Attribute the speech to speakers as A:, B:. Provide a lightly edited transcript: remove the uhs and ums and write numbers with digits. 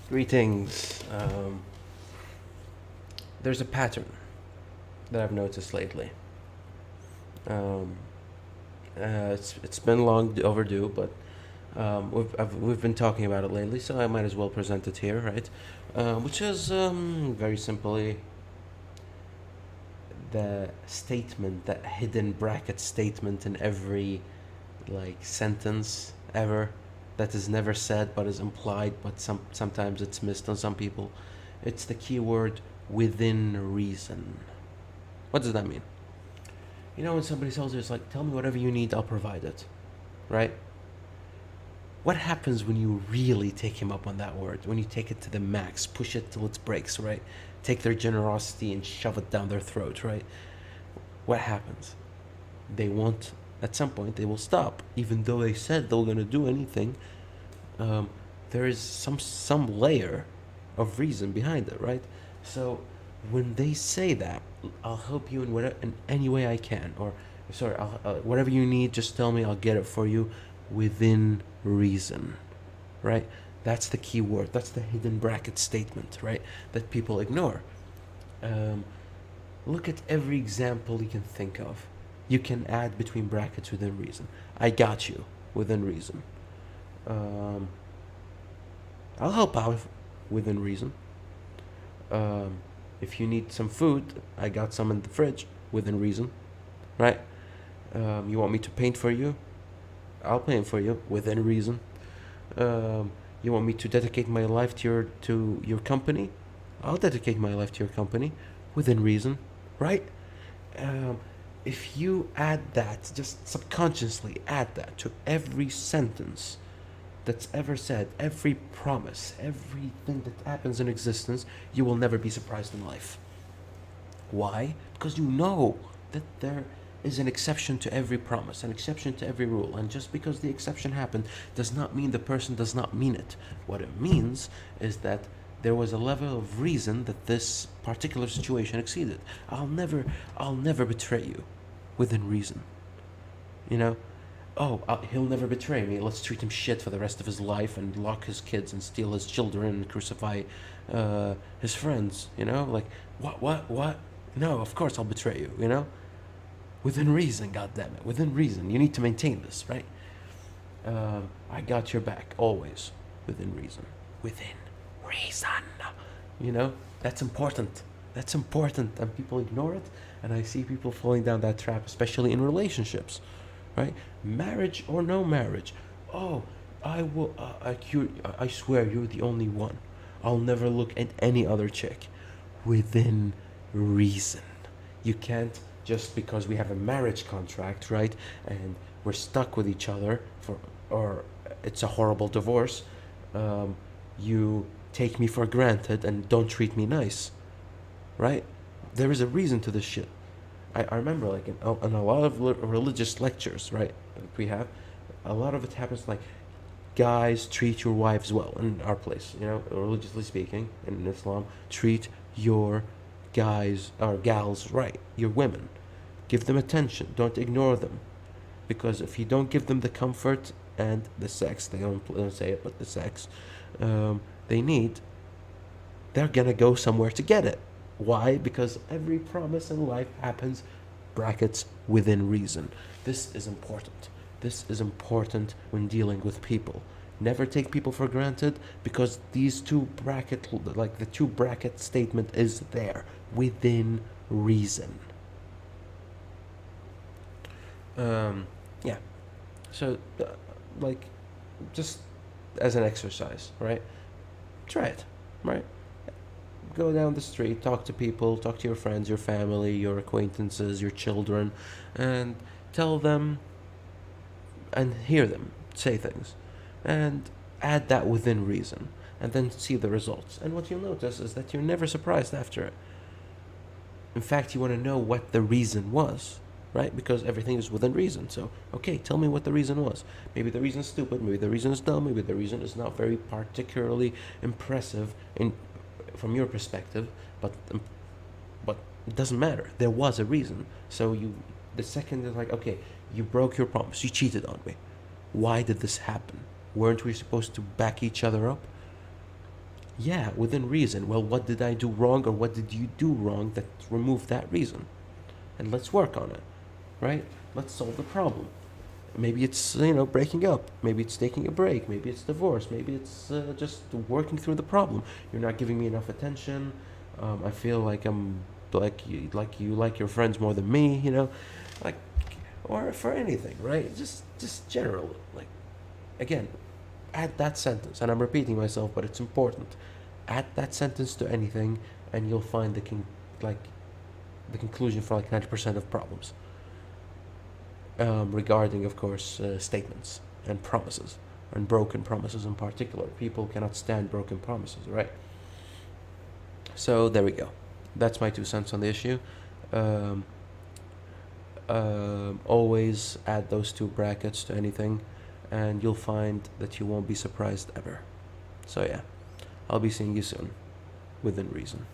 A: Greetings. There's a pattern that I've noticed lately. Um, it's been long overdue, but we've been talking about it lately, so I might as well present it here, right? Which is very simply the statement, that hidden bracket statement in every like sentence ever that is never said but is implied, but sometimes it's missed on some people. It's the keyword within reason. What does that mean? You know, when somebody tells you, it's like, tell me whatever you need, I'll provide it, right? What happens when you really take him up on that word? When you take it to the max, push it till it breaks, right? Take their generosity and shove it down their throat, right? What happens? They won't, at some point, they will stop. Even though they said they were going to do anything, there is some layer of reason behind it, right? So when they say that, I'll help you in whatever, in any way I can, or sorry, whatever you need, just tell me, I'll get it for you, within reason, right? That's the key word. That's the hidden bracket statement, right? That people ignore. Um, Look at every example you can think of. You can add between brackets within reason. I got you within reason. Um, I'll help out within reason. Um, if you need some food, I got some in the fridge within reason, right? You want me to paint for you? I'll paint for you within reason. You want me to dedicate my life to your company? I'll dedicate my life to your company within reason, right? Um, if you add that, just subconsciously add that to every sentence that's ever said, every promise, everything that happens in existence, you will never be surprised in life. Why? Because you know that there is an exception to every promise, an exception to every rule. And just because the exception happened does not mean the person does not mean it. What it means is that there was a level of reason that this particular situation exceeded. I'll never betray you within reason. You know? Oh, he'll never betray me. Let's treat him shit for the rest of his life and lock his kids and steal his children and crucify his friends. You know? Like, what? No, of course I'll betray you, you know? Within reason, goddammit. Within reason. You need to maintain this, right? I got your back, always. Within reason. Within reason. You know? That's important. That's important. And people ignore it. And I see people falling down that trap, especially in relationships, right? Marriage or no marriage. Oh, I swear you're the only one. I'll never look at any other chick. Within reason. You can't, just because we have a marriage contract, right? And we're stuck with each other or it's a horrible divorce. You take me for granted and don't treat me nice, right? There is a reason to this shit. I remember, like, in a lot of religious lectures, right, that we have, a lot of it happens like, guys, treat your wives well in our place, you know, religiously speaking, in Islam, treat your guys or gals right, your women. Give them attention, don't ignore them. Because if you don't give them the comfort and the sex, they don't say it, but the sex they need, they're gonna go somewhere to get it. Why? Because every promise in life happens, brackets, within reason. This is important. This is important when dealing with people. Never take people for granted, because these two bracket, like the two bracket statement is there, within reason. Yeah. So, like, just as an exercise, right? Try it, right? Go down the street, talk to people, talk to your friends, your family, your acquaintances, your children, and tell them and hear them say things. And add that within reason. And then see the results. And what you'll notice is that you're never surprised after it. In fact, you want to know what the reason was, right? Because everything is within reason. So, okay, tell me what the reason was. Maybe the reason is stupid, maybe the reason is dumb, maybe the reason is not very particularly impressive from your perspective, but it doesn't matter. There was a reason. So the second is like, okay, you broke your promise, you cheated on me. Why did this happen? Weren't we supposed to back each other up? Yeah, within reason. Well, what did I do wrong or what did you do wrong that remove that reason? And let's work on it, right? Let's solve the problem. Maybe it's, breaking up. Maybe it's taking a break. Maybe it's divorce. Maybe it's just working through the problem. You're not giving me enough attention. I feel like I'm like your friends more than me, like, or for anything, right? Just general, like, again, add that sentence, and I'm repeating myself, but it's important. Add that sentence to anything, and you'll find like the conclusion for like 90% of problems. Regarding, of course, statements and promises, and broken promises in particular. People cannot stand broken promises, right? So there we go. That's my 2 cents on the issue. Um, always add those two brackets to anything, and you'll find that you won't be surprised ever. So yeah, I'll be seeing you soon, within reason.